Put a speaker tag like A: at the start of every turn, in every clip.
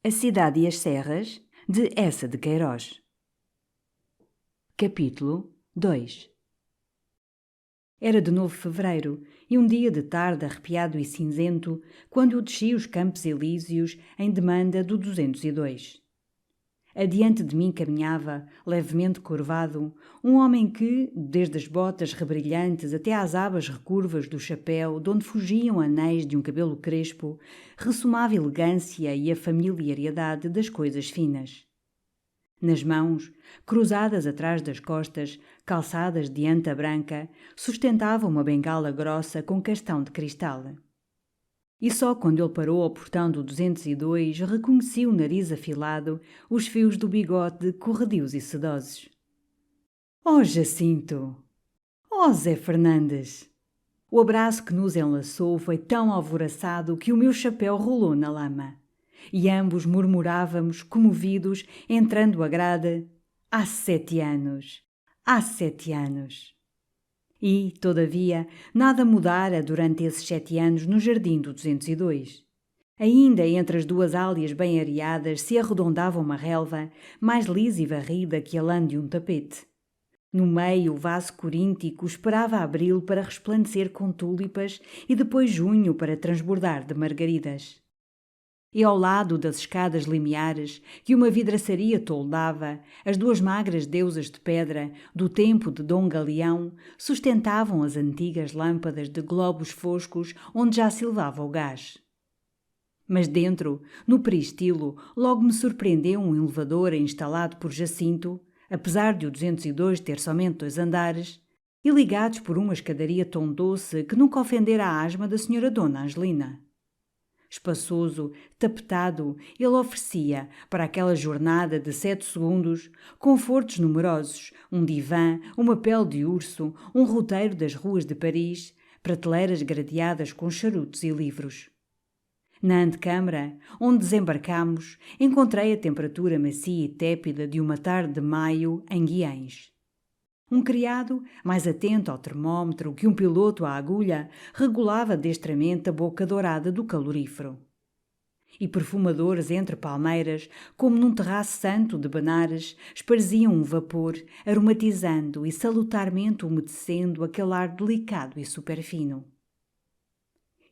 A: A Cidade e as Serras, de Eça de Queiroz. Capítulo 2. Era de novo fevereiro, e um dia de tarde arrepiado e cinzento, quando eu desci os Campos Elíseos em demanda do 202. Adiante de mim caminhava, levemente curvado, um homem que, desde as botas rebrilhantes até às abas recurvas do chapéu, de onde fugiam anéis de um cabelo crespo, ressumava elegância e a familiaridade das coisas finas. Nas mãos, cruzadas atrás das costas, calçadas de anta branca, sustentava uma bengala grossa com castão de cristal. E só quando ele parou ao portão do 202 reconheci o nariz afilado, os fios do bigode corredios e sedosos. Oh, Jacinto! Oh, Zé Fernandes! O abraço que nos enlaçou foi tão alvoroçado que o meu chapéu rolou na lama. E ambos murmurávamos, comovidos, entrando a grade: há 7 anos! Há 7 anos! E, todavia, nada mudara durante esses 7 anos no jardim do 202. Ainda entre as duas álias bem areadas se arredondava uma relva, mais lisa e varrida que a lã de um tapete. No meio, o vaso coríntico esperava abril para resplandecer com túlipas e depois junho para transbordar de margaridas. E ao lado das escadas limiares, que uma vidraçaria toldava, as duas magras deusas de pedra, do tempo de Dom Galeão, sustentavam as antigas lâmpadas de globos foscos onde já silvava o gás. Mas dentro, no peristilo, logo me surpreendeu um elevador instalado por Jacinto, apesar de o 202 ter somente 2 andares, e ligados por uma escadaria tão doce que nunca ofendera a asma da senhora Dona Angelina. Espaçoso, tapetado, ele oferecia, para aquela jornada de 7 segundos, confortos numerosos, um divã, uma pele de urso, um roteiro das ruas de Paris, prateleiras gradeadas com charutos e livros. Na antecâmara, onde desembarcámos, encontrei a temperatura macia e tépida de uma tarde de maio em Guiães. Um criado, mais atento ao termómetro que um piloto à agulha, regulava destramente a boca dourada do calorífero. E perfumadores entre palmeiras, como num terraço santo de Benares, esparziam um vapor, aromatizando e salutarmente umedecendo aquele ar delicado e superfino.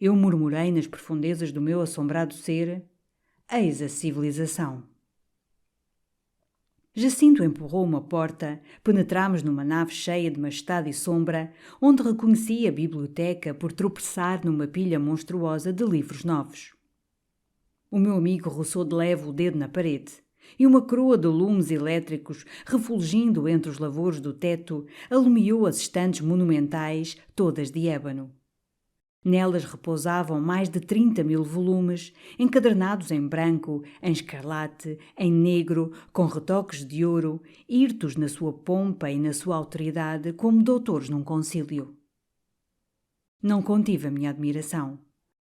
A: Eu murmurei nas profundezas do meu assombrado ser: eis a civilização. Jacinto empurrou uma porta, penetramos numa nave cheia de majestade e sombra, onde reconheci a biblioteca por tropeçar numa pilha monstruosa de livros novos. O meu amigo roçou de leve o dedo na parede, e uma coroa de lumes elétricos, refulgindo entre os lavores do teto, alumiou as estantes monumentais, todas de ébano. Nelas repousavam mais de 30.000 volumes, encadernados em branco, em escarlate, em negro, com retoques de ouro, hirtos na sua pompa e na sua autoridade, como doutores num concílio. Não contive a minha admiração.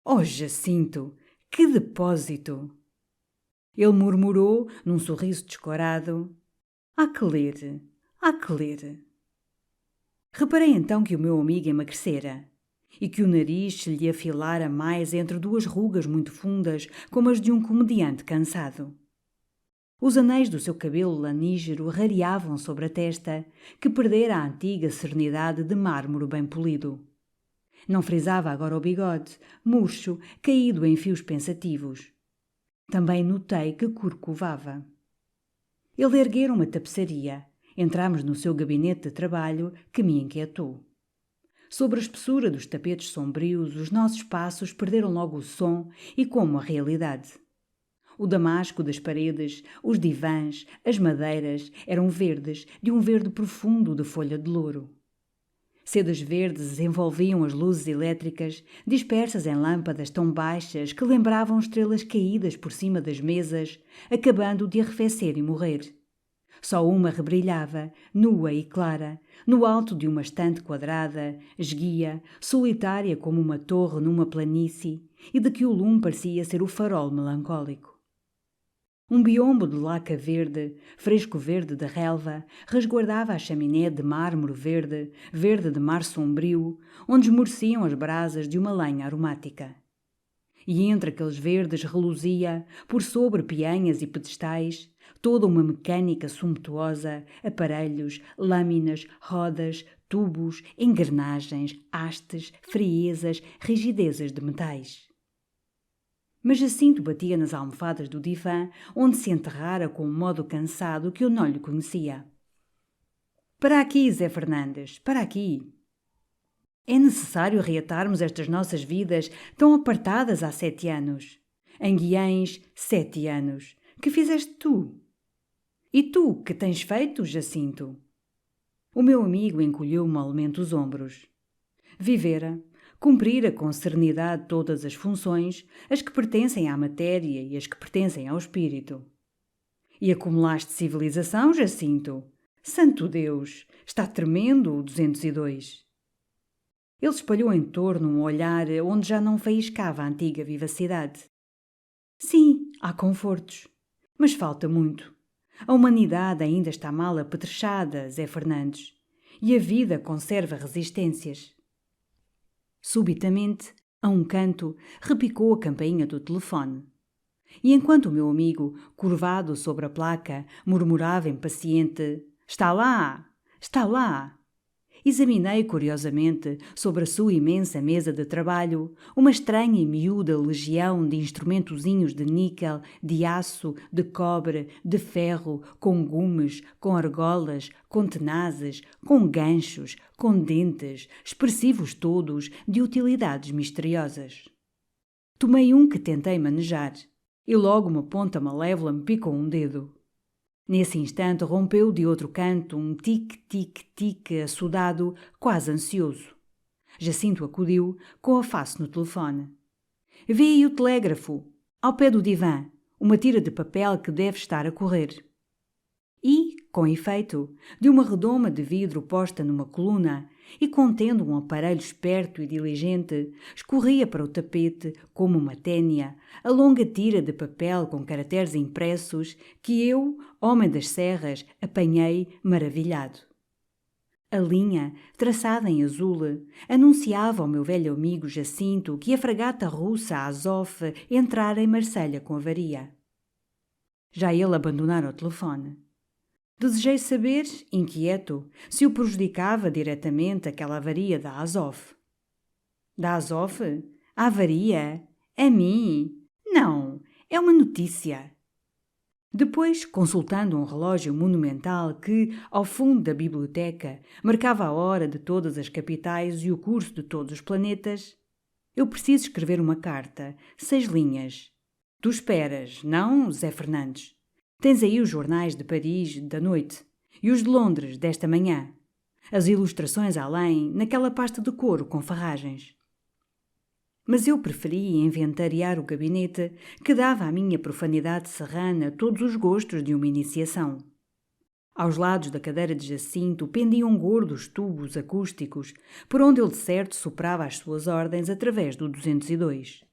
A: Oh, Jacinto! Que depósito! Ele murmurou, num sorriso descorado: há que ler, há que ler. Reparei então que o meu amigo emagrecera e que o nariz se lhe afilara mais entre 2 rugas muito fundas, como as de um comediante cansado. Os anéis do seu cabelo lanígero rareavam sobre a testa, que perdera a antiga serenidade de mármore bem polido. Não frisava agora o bigode, murcho, caído em fios pensativos. Também notei que corcovava. Ele erguera uma tapeçaria. Entramos no seu gabinete de trabalho, que me inquietou. Sobre a espessura dos tapetes sombrios, os nossos passos perderam logo o som e como a realidade. O damasco das paredes, os divãs, as madeiras eram verdes, de um verde profundo de folha de louro. Sedas verdes envolviam as luzes elétricas, dispersas em lâmpadas tão baixas que lembravam estrelas caídas por cima das mesas, acabando de arrefecer e morrer. Só uma rebrilhava, nua e clara, no alto de uma estante quadrada, esguia, solitária como uma torre numa planície, e de que o lume parecia ser o farol melancólico. Um biombo de laca verde, fresco verde da relva, resguardava a chaminé de mármore verde, verde de mar sombrio, onde esmoreciam as brasas de uma lenha aromática. e entre aqueles verdes reluzia, por sobre peanhas e pedestais, toda uma mecânica sumptuosa, aparelhos, lâminas, rodas, tubos, engrenagens, hastes, friezas, rigidezas de metais. Mas Jacinto batia nas almofadas do divã, onde se enterrara com um modo cansado que eu não lhe conhecia. Para aqui, Zé Fernandes, para aqui. É necessário reatarmos estas nossas vidas tão apartadas há 7 anos. Em Guiães, 7 anos. Que fizeste tu? E tu, que tens feito, Jacinto? O meu amigo encolheu molmente os ombros. Vivera, cumprira com serenidade todas as funções, as que pertencem à matéria e as que pertencem ao espírito. E acumulaste civilização, Jacinto? Santo Deus! Está tremendo o 202. Ele espalhou em torno um olhar onde já não faiscava a antiga vivacidade. Sim, há confortos, mas falta muito. A humanidade ainda está mal apetrechada, Zé Fernandes, e a vida conserva resistências. Subitamente, a um canto, repicou a campainha do telefone. E enquanto o meu amigo, curvado sobre a placa, murmurava impaciente: Está lá! Está lá! Examinei curiosamente, sobre a sua imensa mesa de trabalho, uma estranha e miúda legião de instrumentozinhos de níquel, de aço, de cobre, de ferro, com gumes, com argolas, com tenazes, com ganchos, com dentes, expressivos todos, de utilidades misteriosas. Tomei um que tentei manejar, e logo uma ponta malévola me picou um dedo. Nesse instante rompeu de outro canto um tic-tic-tic assodado, quase ansioso. Jacinto acudiu, com a face no telefone. Vê aí o telégrafo, ao pé do divã, uma tira de papel que deve estar a correr. E, com efeito, de uma redoma de vidro posta numa coluna e contendo um aparelho esperto e diligente, escorria para o tapete, como uma ténia, a longa tira de papel com caracteres impressos que eu, homem das serras, apanhei maravilhado. A linha, traçada em azul, anunciava ao meu velho amigo Jacinto que a fragata russa Azov entrara em Marselha com avaria. Já ele abandonara o telefone. Desejei saber, inquieto, se o prejudicava diretamente aquela avaria da Azov. Da Azov? A avaria? A mim? Não, é uma notícia. Depois, consultando um relógio monumental que, ao fundo da biblioteca, marcava a hora de todas as capitais e o curso de todos os planetas, eu preciso escrever uma carta, 6 linhas. Tu esperas, não, Zé Fernandes? Tens aí os jornais de Paris da noite e os de Londres desta manhã. As ilustrações além, naquela pasta de couro com farragens. Mas eu preferi inventariar o gabinete que dava à minha profanidade serrana todos os gostos de uma iniciação. Aos lados da cadeira de Jacinto pendiam gordos tubos acústicos, por onde ele de certo soprava as suas ordens através do 202.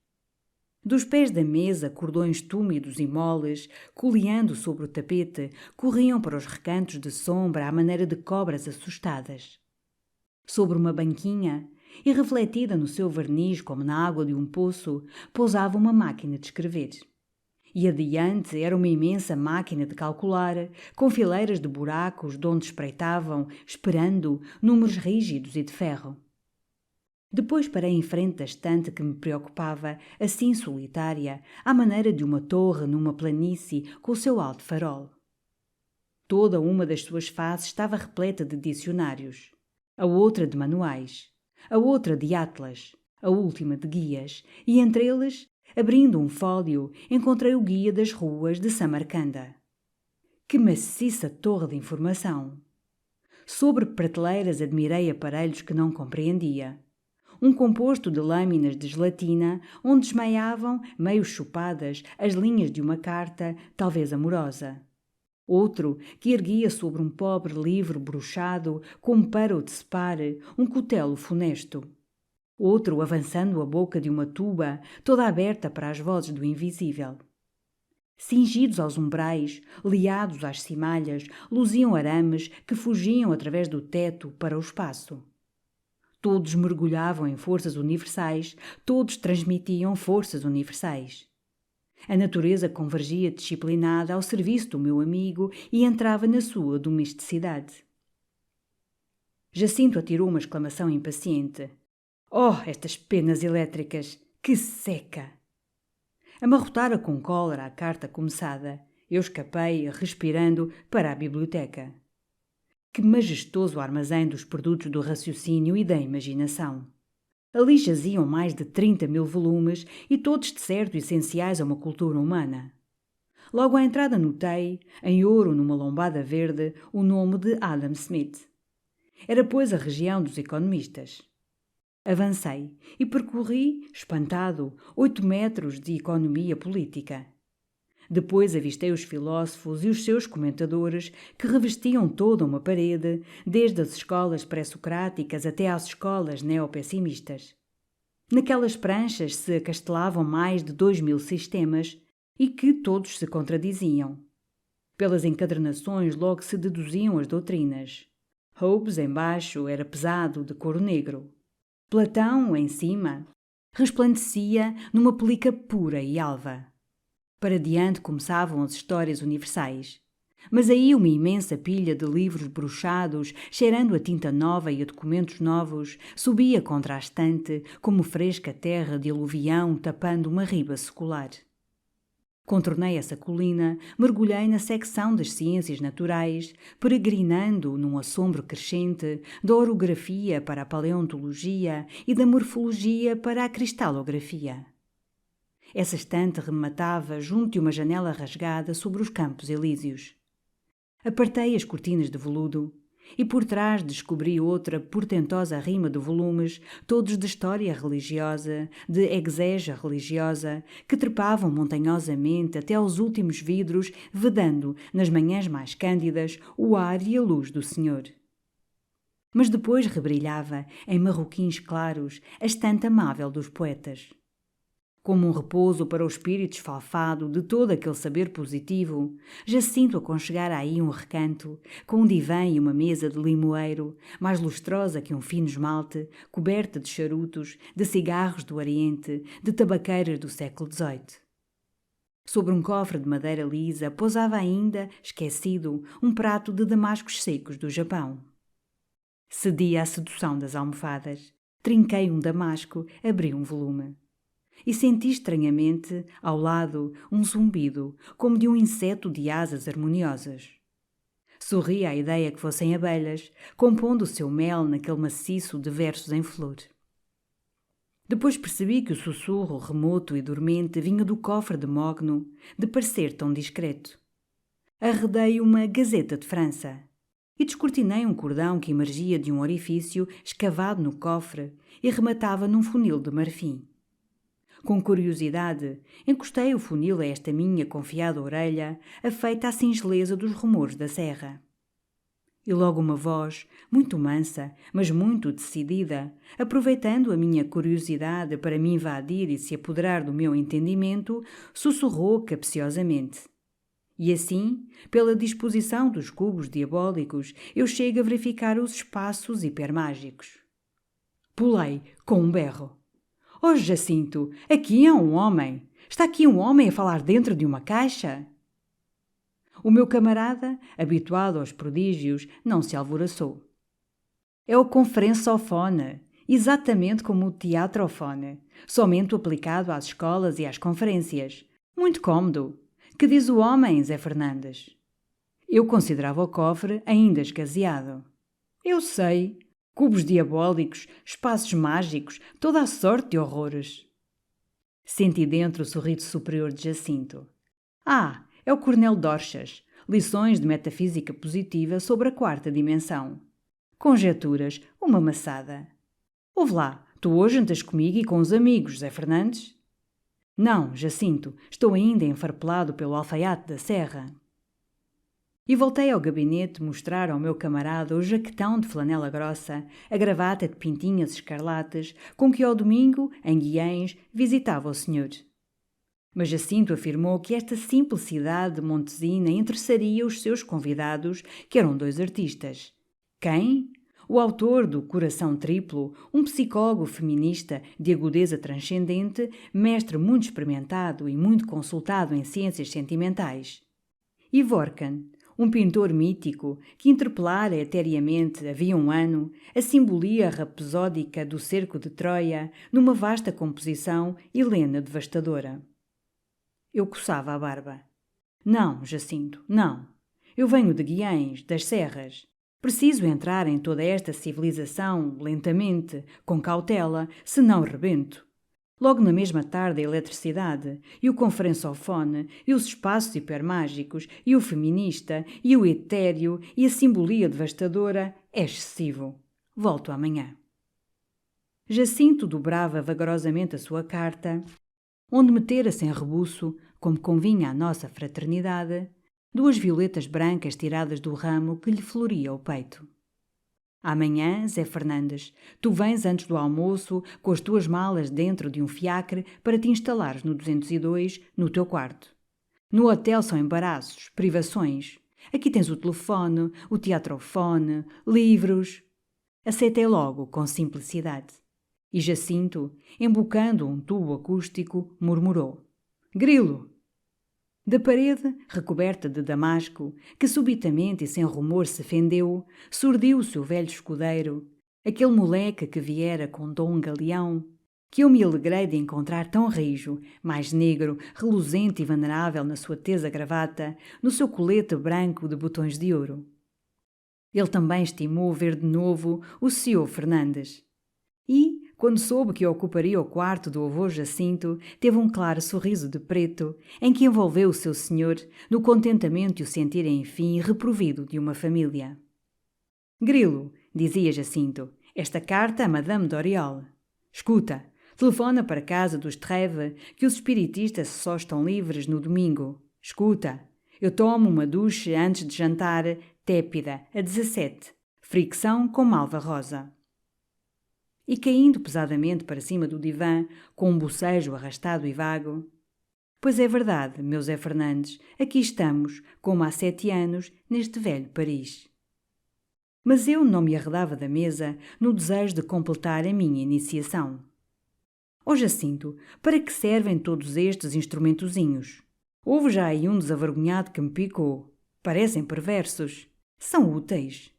A: Dos pés da mesa, cordões túmidos e moles, coleando sobre o tapete, corriam para os recantos de sombra à maneira de cobras assustadas. Sobre uma banquinha, e refletida no seu verniz como na água de um poço, pousava uma máquina de escrever. E adiante era uma imensa máquina de calcular, com fileiras de buracos de onde espreitavam, esperando, números rígidos e de ferro. Depois parei em frente da estante que me preocupava, assim solitária, à maneira de uma torre numa planície com o seu alto farol. Toda uma das suas faces estava repleta de dicionários, a outra de manuais, a outra de atlas, a última de guias, e entre eles, abrindo um fólio, encontrei o guia das ruas de Samarcanda. Que maciça torre de informação! Sobre prateleiras admirei aparelhos que não compreendia. Um composto de lâminas de gelatina onde desmaiavam, meio chupadas, as linhas de uma carta, talvez amorosa. Outro que erguia sobre um pobre livro bruxado, como para o decepar, um cutelo funesto. Outro avançando a boca de uma tuba, toda aberta para as vozes do invisível. Cingidos aos umbrais, liados às cimalhas, luziam arames que fugiam através do teto para o espaço. Todos mergulhavam em forças universais, todos transmitiam forças universais. A natureza convergia disciplinada ao serviço do meu amigo e entrava na sua domesticidade. Jacinto atirou uma exclamação impaciente. Oh, estas penas elétricas! Que seca! Amarrotara com cólera a carta começada. Eu escapei, respirando, para a biblioteca. Que majestoso armazém dos produtos do raciocínio e da imaginação! Ali jaziam mais de 30.000 volumes e todos de certo essenciais a uma cultura humana. Logo à entrada notei, em ouro numa lombada verde, o nome de Adam Smith. Era, pois, a região dos economistas. Avancei e percorri, espantado, 8 metros de economia política. Depois avistei os filósofos e os seus comentadores que revestiam toda uma parede, desde as escolas pré-socráticas até às escolas neopessimistas. Naquelas pranchas se acastelavam mais de 2.000 sistemas e que todos se contradiziam. Pelas encadernações logo se deduziam as doutrinas. Hobbes, embaixo, era pesado, de couro negro. Platão, em cima, resplandecia numa pelica pura e alva. Para diante começavam as histórias universais. Mas aí uma imensa pilha de livros bruxados, cheirando a tinta nova e a documentos novos, subia contra a estante, como fresca terra de aluvião tapando uma riba secular. Contornei essa colina, mergulhei na secção das ciências naturais, peregrinando num assombro crescente da orografia para a paleontologia e da morfologia para a cristalografia. Essa estante rematava junto de uma janela rasgada sobre os Campos Elíseos. Apartei as cortinas de veludo e por trás descobri outra portentosa rima de volumes, todos de história religiosa, de exégia religiosa, que trepavam montanhosamente até aos últimos vidros, vedando, nas manhãs mais cândidas, o ar e a luz do Senhor. Mas depois rebrilhava, em marroquins claros, a estante amável dos poetas. Como um repouso para o espírito esfalfado de todo aquele saber positivo, Jacinto aconchegara aí um recanto, com um divã e uma mesa de limoeiro, mais lustrosa que um fino esmalte, coberta de charutos, de cigarros do Oriente, de tabaqueiras do século XVIII. Sobre um cofre de madeira lisa pousava ainda, esquecido, um prato de damascos secos do Japão. Cedi à sedução das almofadas. Trinquei um damasco, abri um volume. E senti estranhamente, ao lado, um zumbido, como de um inseto de asas harmoniosas. Sorri à ideia que fossem abelhas, compondo o seu mel naquele maciço de versos em flor. Depois percebi que o sussurro remoto e dormente vinha do cofre de mogno, de parecer tão discreto. Arredei uma Gazeta de França e descortinei um cordão que emergia de um orifício escavado no cofre e rematava num funil de marfim. Com curiosidade, encostei o funil a esta minha confiada orelha, afeita à singeleza dos rumores da serra. E logo uma voz, muito mansa, mas muito decidida, aproveitando a minha curiosidade para me invadir e se apoderar do meu entendimento, sussurrou capciosamente. E assim, pela disposição dos cubos diabólicos, eu chego a verificar os espaços hipermágicos. Pulei, com um berro. Oh, Jacinto, aqui há um homem. Está aqui um homem a falar dentro de uma caixa? O meu camarada, habituado aos prodígios, não se alvoroçou. É o conferençofone, exatamente como o teatrofone, somente aplicado às escolas e às conferências. Muito cômodo. Que diz o homem, Zé Fernandes? Eu considerava o cofre ainda esgazeado. Eu sei. Cubos diabólicos, espaços mágicos, toda a sorte de horrores. Senti dentro o sorriso superior de Jacinto. Ah, é o Coronel Dorchas. Lições de metafísica positiva sobre a quarta dimensão. Conjecturas, uma maçada. Ouve lá, tu hoje andas comigo e com os amigos, Zé Fernandes? Não, Jacinto, estou ainda enfarpelado pelo alfaiate da serra. E voltei ao gabinete mostrar ao meu camarada o jaquetão de flanela grossa, a gravata de pintinhas escarlates, com que ao domingo, em Guiães, visitava o senhor. Mas Jacinto afirmou que esta simplicidade montesina interessaria os seus convidados, que eram 2 artistas. Quem? o autor do Coração Triplo, um psicólogo feminista de agudeza transcendente, mestre muito experimentado e muito consultado em ciências sentimentais. E Vorkhan, um pintor mítico que interpelara eteriamente havia um ano a simbolia rapsódica do cerco de Troia numa vasta composição helena devastadora. Eu coçava a barba. Não, Jacinto, não. Eu venho de Guiães, das serras. Preciso entrar em toda esta civilização lentamente, com cautela, senão rebento. Logo na mesma tarde a eletricidade, e o conferençofone, e os espaços hipermágicos, e o feminista, e o etéreo, e a simbolia devastadora é excessivo. Volto amanhã. Jacinto dobrava vagarosamente a sua carta, onde metera sem rebuço, como convinha à nossa fraternidade, 2 violetas brancas tiradas do ramo que lhe floria o peito. Amanhã, Zé Fernandes, tu vens antes do almoço com as tuas malas dentro de um fiacre para te instalares no 202, no teu quarto. No hotel são embaraços, privações. Aqui tens o telefone, o teatrofone, livros. Aceitei logo, com simplicidade. E Jacinto, embocando um tubo acústico, murmurou: Grilo! Da parede, recoberta de damasco, que subitamente e sem rumor se fendeu, surdiu-se o velho escudeiro, aquele moleque que viera com Dom Galeão, que eu me alegrei de encontrar tão rijo, mais negro, reluzente e venerável na sua tesa gravata, no seu colete branco de botões de ouro. Ele também estimou ver de novo o Sr. Fernandes. E, quando soube que ocuparia o quarto do avô Jacinto, teve um claro sorriso de preto, em que envolveu o seu senhor no contentamento de o sentir, enfim, reprovido de uma família. Grilo, dizia Jacinto, esta carta a Madame Doriol. Escuta, telefona para casa dos Trèves, que os espiritistas só estão livres no domingo. Escuta, eu tomo uma duche antes de jantar, tépida, a 17, fricção com malva rosa. E caindo pesadamente para cima do divã, com um bocejo arrastado e vago. Pois é verdade, meu Zé Fernandes, aqui estamos, como há 7 anos, neste velho Paris. Mas eu não me arredava da mesa no desejo de completar a minha iniciação. Ó Jacinto, para que servem todos estes instrumentozinhos? Houve já aí um desavergonhado que me picou. Parecem perversos. São úteis.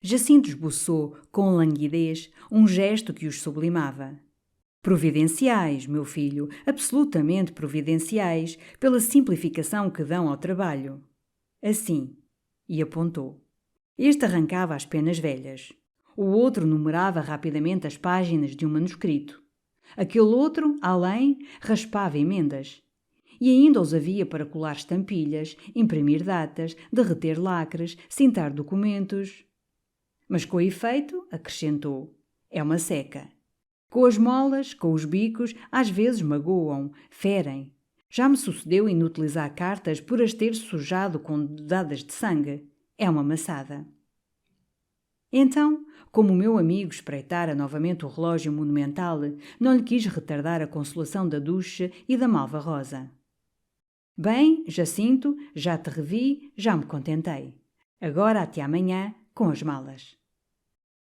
A: Jacinto esboçou, com languidez, um gesto que os sublimava. Providenciais, meu filho, absolutamente providenciais, pela simplificação que dão ao trabalho. Assim, e apontou. Este arrancava as penas velhas. O outro numerava rapidamente as páginas de um manuscrito. Aquele outro, além, raspava emendas. E ainda os havia para colar estampilhas, imprimir datas, derreter lacres, cintar documentos. Mas com efeito, acrescentou, é uma seca. Com as molas, com os bicos, às vezes magoam, ferem. Já me sucedeu inutilizar cartas por as ter sujado com dedadas de sangue. É uma maçada. Então, como o meu amigo espreitara novamente o relógio monumental, não lhe quis retardar a consolação da ducha e da malva rosa. Bem, Jacinto, já te revi, já me contentei. Agora até amanhã, com as malas.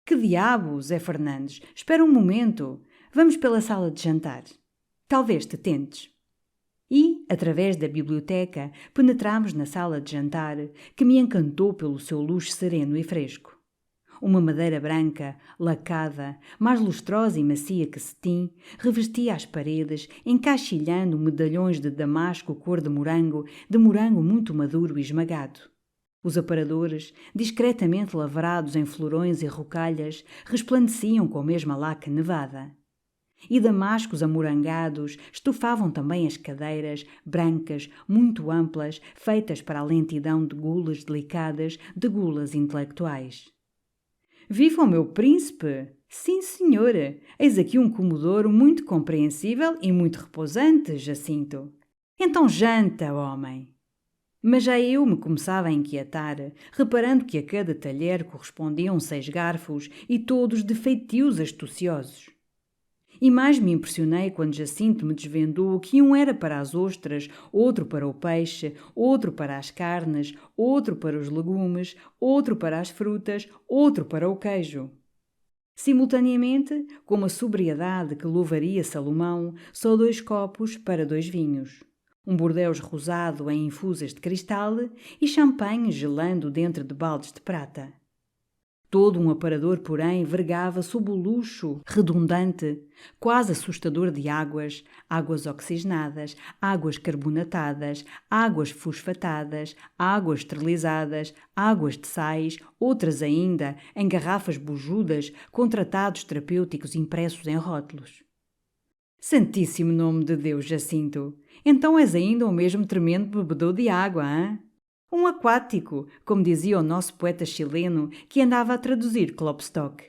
A: Que diabo, Zé Fernandes, espera um momento. Vamos pela sala de jantar. Talvez te tentes. E, através da biblioteca, penetramos na sala de jantar, que me encantou pelo seu luxo sereno e fresco. Uma madeira branca, lacada, mais lustrosa e macia que cetim, revestia as paredes, encaixilhando medalhões de damasco cor de morango muito maduro e esmagado. Os aparadores, discretamente lavrados em florões e rocalhas, resplandeciam com a mesma laca nevada. E damascos amorangados estufavam também as cadeiras, brancas, muito amplas, feitas para a lentidão de gulas delicadas, de gulas intelectuais. Viva o meu príncipe! Sim, senhora! Eis aqui um comodouro muito compreensível e muito repousante, Jacinto. Então janta, homem! Mas já eu me começava a inquietar, reparando que a cada talher correspondiam 6 garfos e todos de feitios astuciosos. E mais me impressionei quando Jacinto me desvendou que um era para as ostras, outro para o peixe, outro para as carnes, outro para os legumes, outro para as frutas, outro para o queijo. Simultaneamente, com uma sobriedade que louvaria Salomão, só 2 copos para 2 vinhos. Um bordeus rosado em infusas de cristal e champanhe gelando dentro de baldes de prata. Todo um aparador, porém, vergava sob o luxo redundante, quase assustador de águas, águas oxigenadas, águas carbonatadas, águas fosfatadas, águas esterilizadas, águas de sais, outras ainda, em garrafas bujudas, com tratados terapêuticos impressos em rótulos. Santíssimo nome de Deus, Jacinto! Então és ainda o mesmo tremendo bebedor de água, hã? Um aquático, como dizia o nosso poeta chileno que andava a traduzir Klopstock.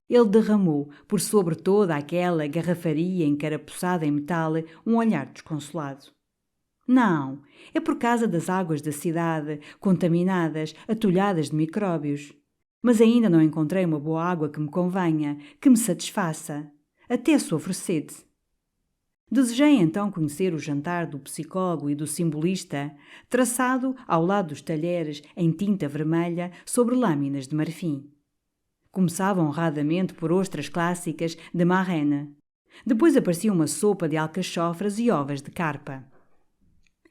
A: Ele derramou, por sobre toda aquela garrafaria encarapuçada em metal, um olhar desconsolado. Não, é por causa das águas da cidade, contaminadas, atulhadas de micróbios. Mas ainda não encontrei uma boa água que me convenha, que me satisfaça. Até sofro sede. Desejei então conhecer o jantar do psicólogo e do simbolista, traçado ao lado dos talheres em tinta vermelha sobre lâminas de marfim. Começava honradamente por ostras clássicas de Marraine. Depois aparecia uma sopa de alcachofras e ovas de carpa.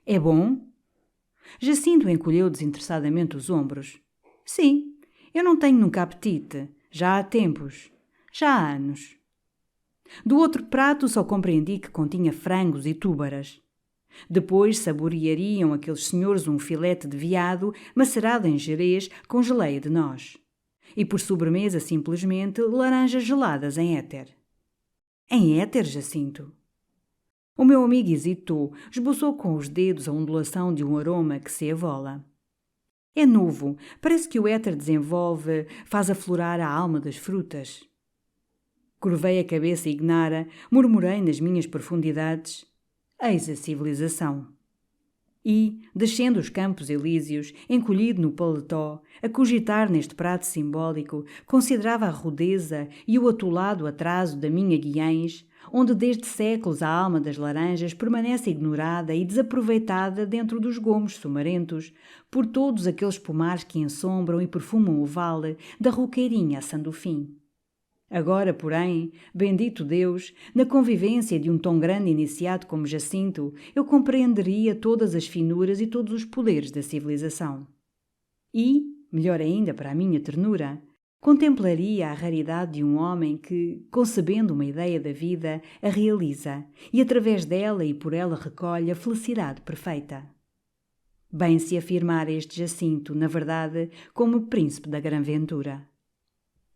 A: É bom? Jacinto encolheu desinteressadamente os ombros. Sim, eu não tenho nunca apetite. Já há tempos. Já há anos. Do outro prato só compreendi que continha frangos e túbaras. Depois saboreariam aqueles senhores um filete de veado macerado em Jerez com geleia de noz. E por sobremesa simplesmente laranjas geladas em éter. Em éter, Jacinto? O meu amigo hesitou, esboçou com os dedos a ondulação de um aroma que se avola. É novo, parece que o éter desenvolve, faz aflorar a alma das frutas. Curvei a cabeça ignara, murmurei nas minhas profundidades: eis a civilização. E, descendo os campos elíseos, encolhido no paletó, a cogitar neste prato simbólico, considerava a rudeza e o atolado atraso da minha Guiães, onde desde séculos a alma das laranjas permanece ignorada e desaproveitada dentro dos gomos sumarentos, por todos aqueles pomares que ensombram e perfumam o vale, da Roqueirinha a Sandofim. Agora, porém, bendito Deus, na convivência de um tão grande iniciado como Jacinto, eu compreenderia todas as finuras e todos os poderes da civilização. E, melhor ainda para a minha ternura, contemplaria a raridade de um homem que, concebendo uma ideia da vida, a realiza e através dela e por ela recolhe a felicidade perfeita. Bem se afirmara este Jacinto, na verdade, como príncipe da grã-ventura.